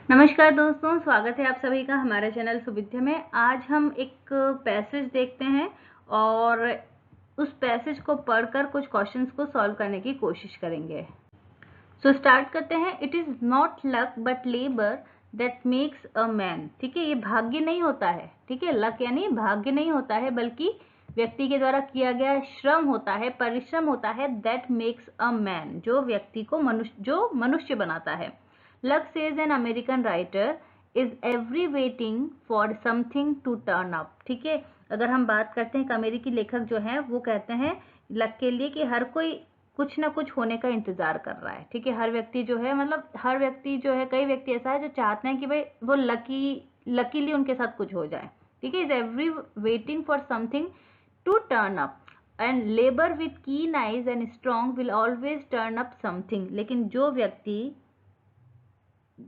नमस्कार दोस्तों, स्वागत है आप सभी का हमारे चैनल सुविध्या में। आज हम एक पैसेज देखते हैं और उस पैसेज को पढ़कर कुछ क्वेश्चंस को सॉल्व करने की कोशिश करेंगे। सो स्टार्ट करते हैं। It is not luck but labour that makes a man. ठीक है, ये भाग्य नहीं होता है। ठीक है, लक यानी भाग्य नहीं होता है, बल्कि व्यक्ति के द्वारा किया गया श्रम होता है, परिश्रम होता है। दैट मेक्स अ मैन, जो व्यक्ति को मनुष्य बनाता है। Luck says an American writer is every waiting for something to turn up. ठीक है, अगर हम बात करते हैं, एक अमेरिकी लेखक जो है वो कहते हैं लक के लिए कि हर कोई कुछ ना कुछ होने का इंतजार कर रहा है। ठीक है, हर व्यक्ति जो है, मतलब हर व्यक्ति जो है, कई व्यक्ति ऐसा है जो चाहते हैं कि भाई वो लकीली उनके साथ कुछ हो जाए। ठीक है, is every waiting for something to turn up and labour with keen eyes and strong will always turn up something. लेकिन जो व्यक्ति,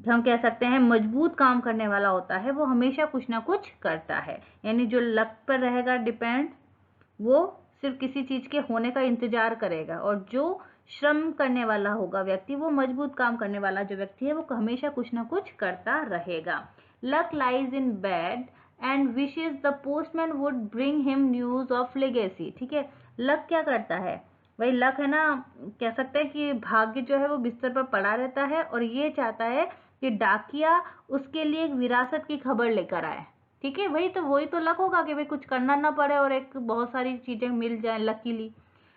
हम कह सकते हैं, मजबूत काम करने वाला होता है, वो हमेशा कुछ ना कुछ करता है। यानी जो लक पर रहेगा डिपेंड, वो सिर्फ किसी चीज के होने का इंतजार करेगा, और जो श्रम करने वाला होगा व्यक्ति, वो मजबूत काम करने वाला जो व्यक्ति है, वो हमेशा कुछ ना कुछ करता रहेगा। Luck lies in bed and wishes the postman would bring him news of legacy. ठीक है, लक क्या करता है, वही लक है ना, कह सकते हैं कि भाग्य जो है वो बिस्तर पर पड़ा रहता है और ये चाहता है कि डाकिया उसके लिए एक विरासत की खबर लेकर आए। ठीक है, वही तो लक होगा कि भाई कुछ करना ना पड़े और एक बहुत सारी चीजें मिल जाए luckily.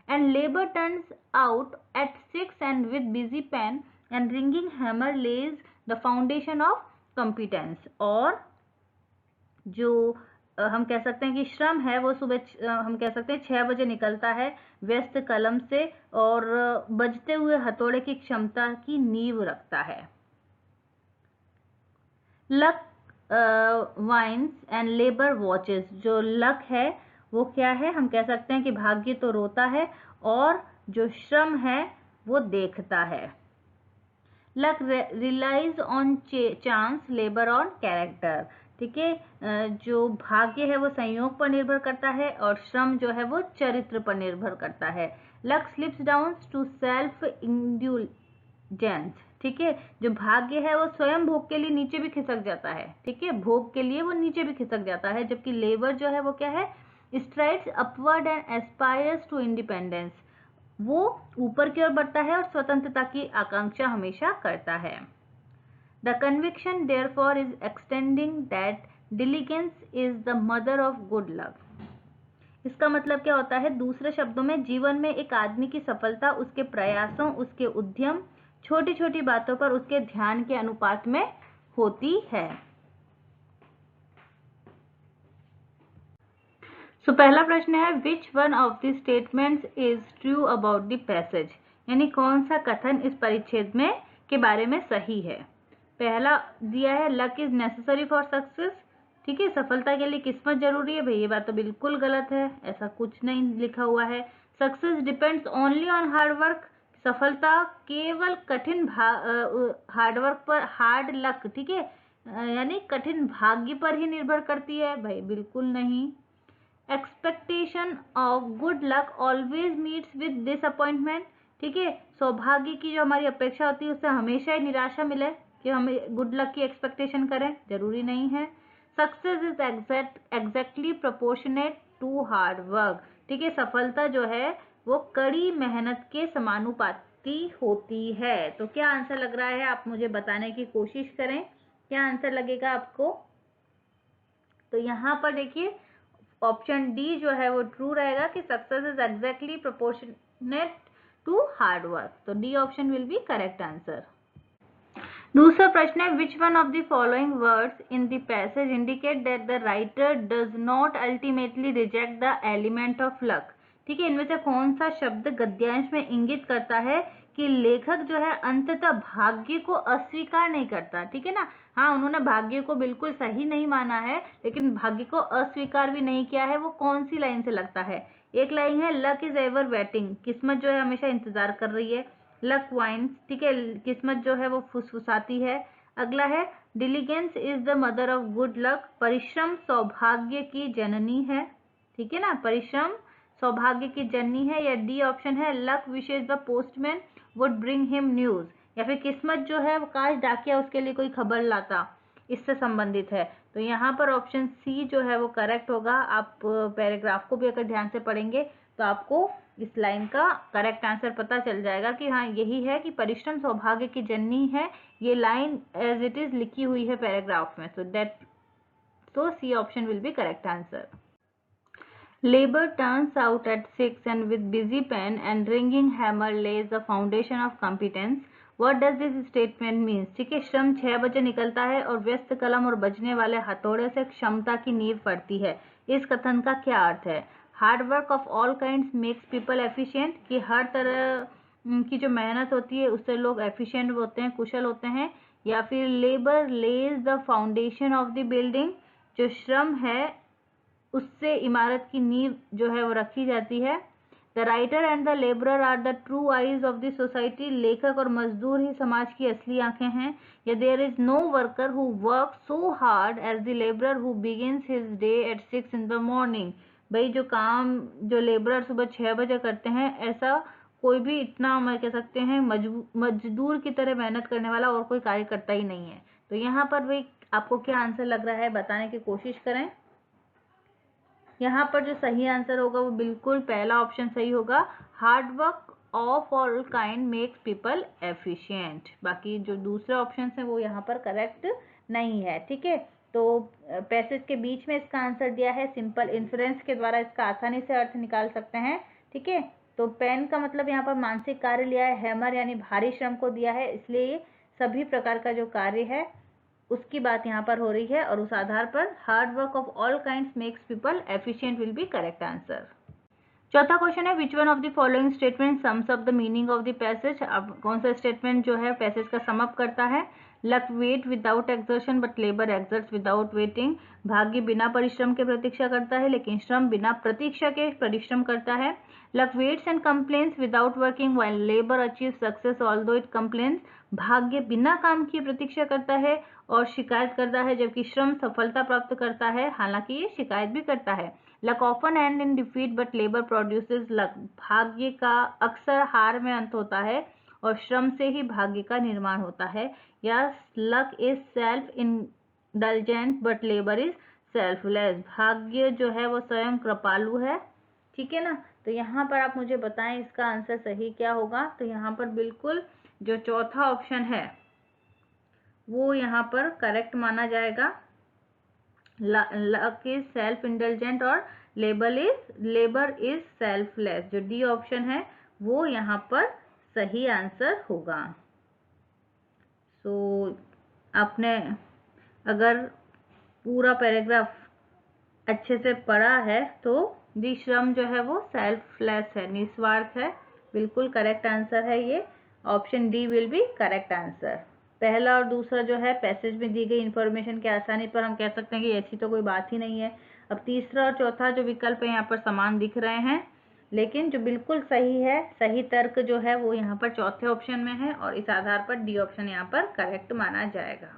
And labour turns out at 6 and with busy pen and ringing hammer lays the foundation of competence. और जो हम कह सकते हैं कि श्रम है, वो सुबह हम कह सकते हैं 6 बजे निकलता है व्यस्त कलम से, और बजते हुए हथौड़े की क्षमता की नींव रखता है। Luck whines and labour watches. जो लक है वो क्या है, हम कह सकते हैं कि भाग्य तो रोता है और जो श्रम है वो देखता है। Luck relies on chance, labour on character. ठीक है, जो भाग्य है वो संयोग पर निर्भर करता है और श्रम जो है वो चरित्र पर निर्भर करता है। Luck slips down to self indulgence. ठीक है, जो भाग्य है वो स्वयं भोग के लिए नीचे भी खिसक जाता है। ठीक है, भोग के लिए वो नीचे भी खिसक जाता है, जबकि लेबर जो है वो क्या है, strides upward and aspires to independence. वो ऊपर की ओर बढ़ता है और स्वतंत्रता की आकांक्षा हमेशा करता है। The conviction therefore is extending that diligence is the mother of good luck. इसका मतलब क्या होता है, दूसरे शब्दों में, जीवन में एक आदमी की सफलता उसके प्रयासों, उसके उद्यम, छोटी छोटी बातों पर उसके ध्यान के अनुपात में होती है। सो पहला प्रश्न है, which one of the statements is true about the passage. यानी कौन सा कथन इस परिच्छेद में के बारे में सही है। पहला दिया है, luck is necessary for success. ठीक है, सफलता के लिए किस्मत जरूरी है। भाई ये बात तो बिल्कुल गलत है, ऐसा कुछ नहीं लिखा हुआ है। Success depends only on hard work. सफलता केवल कठिन हार्डवर्क पर, हार्ड लक, ठीक है, यानी कठिन भाग्य पर ही निर्भर करती है। भाई बिल्कुल नहीं। Expectation of good luck always meets with disappointment. ठीक है, सौभाग्य की जो हमारी अपेक्षा होती है उससे हमेशा ही निराशा मिले कि हमें गुड लक की एक्सपेक्टेशन करें, जरूरी नहीं है। Success is exactly proportionate to hard work. ठीक है, सफलता जो है वो कड़ी मेहनत के समानुपाती होती है। तो क्या आंसर लग रहा है, आप मुझे बताने की कोशिश करें, क्या आंसर लगेगा आपको। तो यहाँ पर देखिए, ऑप्शन डी जो है वो ट्रू रहेगा कि success is exactly proportionate to hard work. तो D option will be correct answer. दूसरा प्रश्न है, which one of the following words in the passage indicate that the writer does not ultimately reject the element of luck. ठीक है, इनमें से कौन सा शब्द गद्यांश में इंगित करता है कि लेखक जो है अंततः भाग्य को अस्वीकार नहीं करता। ठीक है ना, हाँ, उन्होंने भाग्य को बिल्कुल सही नहीं माना है, लेकिन भाग्य को अस्वीकार भी नहीं किया है। वो कौन सी लाइन से लगता है, एक लाइन है, लक इज एवर वेटिंग, किस्मत जो है हमेशा इंतजार कर रही है। लक वाइन्स, ठीक है, किस्मत जो है वो फुसफुसाती है। अगला है, diligence is the mother of good luck, परिश्रम सौभाग्य की जननी है। ठीक है ना, परिश्रम सौभाग्य की जननी है। या डी ऑप्शन है, luck wishes the postman would bring him news, या फिर किस्मत जो है वो काश डाकिया उसके लिए कोई खबर लाता, इससे संबंधित है। तो यहाँ पर ऑप्शन सी जो है वो करेक्ट होगा। आप पैराग्राफ को भी अगर ध्यान से पढ़ेंगे तो आपको इस लाइन का करेक्ट आंसर पता चल जाएगा कि हाँ यही है कि परिश्रम सौभाग्य की जननी है। ये लाइन एज इट इज लिखी हुई है पैराग्राफ में। So C option will be correct answer. Labor turns out at 6 and with busy pen and ringing hammer lays the foundation of competence. What does this statement mean? ठीक है, श्रम 6 बजे निकलता है और व्यस्त कलम और बजने वाले हथौड़े से क्षमता की नींव पड़ती है। इस कथन का क्या अर्थ है? Hard work of all kinds makes people efficient, कि हर तरह की जो मेहनत होती है उससे लोग एफिशिएंट होते हैं, कुशल होते हैं। या फिर labour Lay's the foundation of the building, जो श्रम है उससे इमारत की नींव जो है वो रखी जाती है। The writer and the labourer are the true eyes of the society, लेखक और मजदूर ही समाज की असली आंखें हैं। या there is no worker who work so hard as the labourer who begins his day at 6 in the morning। भाई जो लेबरर सुबह 6 बजे करते हैं, ऐसा कोई भी इतना हम कह सकते हैं मजदूर की तरह मेहनत करने वाला और कोई कार्य करता ही नहीं है। तो यहाँ पर भाई आपको क्या आंसर लग रहा है बताने की कोशिश करें। यहाँ पर जो सही आंसर होगा वो बिल्कुल पहला ऑप्शन सही होगा, hard work of all kind makes people efficient. बाकी जो दूसरे ऑप्शन है वो यहाँ पर करेक्ट नहीं है। ठीक है, तो पैसेज के बीच में इसका आंसर दिया है, सिंपल इन्फ्रेंस के द्वारा इसका आसानी से अर्थ निकाल सकते हैं। ठीक है, तो पेन का मतलब यहाँ पर मानसिक कार्य लिया है, हैमर यानी भारी श्रम को दिया है, इसलिए सभी प्रकार का जो कार्य है उसकी बात यहाँ पर हो रही है और उस आधार पर hard work of all kinds makes people efficient will be correct answer. चौथा क्वेश्चन है, which one of the following statement sums up the meaning of the passage. अब कौन सा स्टेटमेंट जो है पैसेज का सम अप करता है? Luck wait without exertion but labour exerts without waiting, भाग्य बिना परिश्रम के प्रतीक्षा करता है लेकिन श्रम बिना प्रतीक्षा के परिश्रम करता है। Luck waits and complains without working while labour achieve success although it complains, भाग्य बिना काम किए प्रतीक्षा करता है और शिकायत करता है जबकि श्रम सफलता प्राप्त करता है, हालांकि ये शिकायत भी करता है। Luck often and in defeat but labour produces luck, भाग्य का अक्सर हार में अंत होता है और श्रम से ही भाग्य का निर्माण होता है। या luck is self indulgent but labour is selfless, भाग्य जो है वो स्वयं कृपालु है। ठीक है ना, तो यहाँ पर आप मुझे बताएं इसका आंसर सही क्या होगा। तो यहाँ पर बिल्कुल जो चौथा ऑप्शन है वो यहाँ पर करेक्ट माना जाएगा। लक इज सेल्फ इंडल्जेंट और लेबर इज सेल्फलेस, जो डी ऑप्शन है वो यहाँ पर सही आंसर होगा। सो आपने अगर पूरा पैराग्राफ अच्छे से पढ़ा है तो दी श्रम जो है वो सेल्फलेस है, निस्वार्थ है, बिल्कुल करेक्ट आंसर है ये। Option D will be correct answer. पहला और दूसरा जो है पैसेज में दी गई इंफॉर्मेशन के आसानी पर हम कह सकते हैं कि ऐसी तो कोई बात ही नहीं है। अब तीसरा और चौथा जो विकल्प है यहाँ पर समान दिख रहे हैं, लेकिन जो बिल्कुल सही है, सही तर्क जो है वो यहाँ पर चौथे ऑप्शन में है और इस आधार पर डी ऑप्शन यहाँ पर करेक्ट माना जाएगा।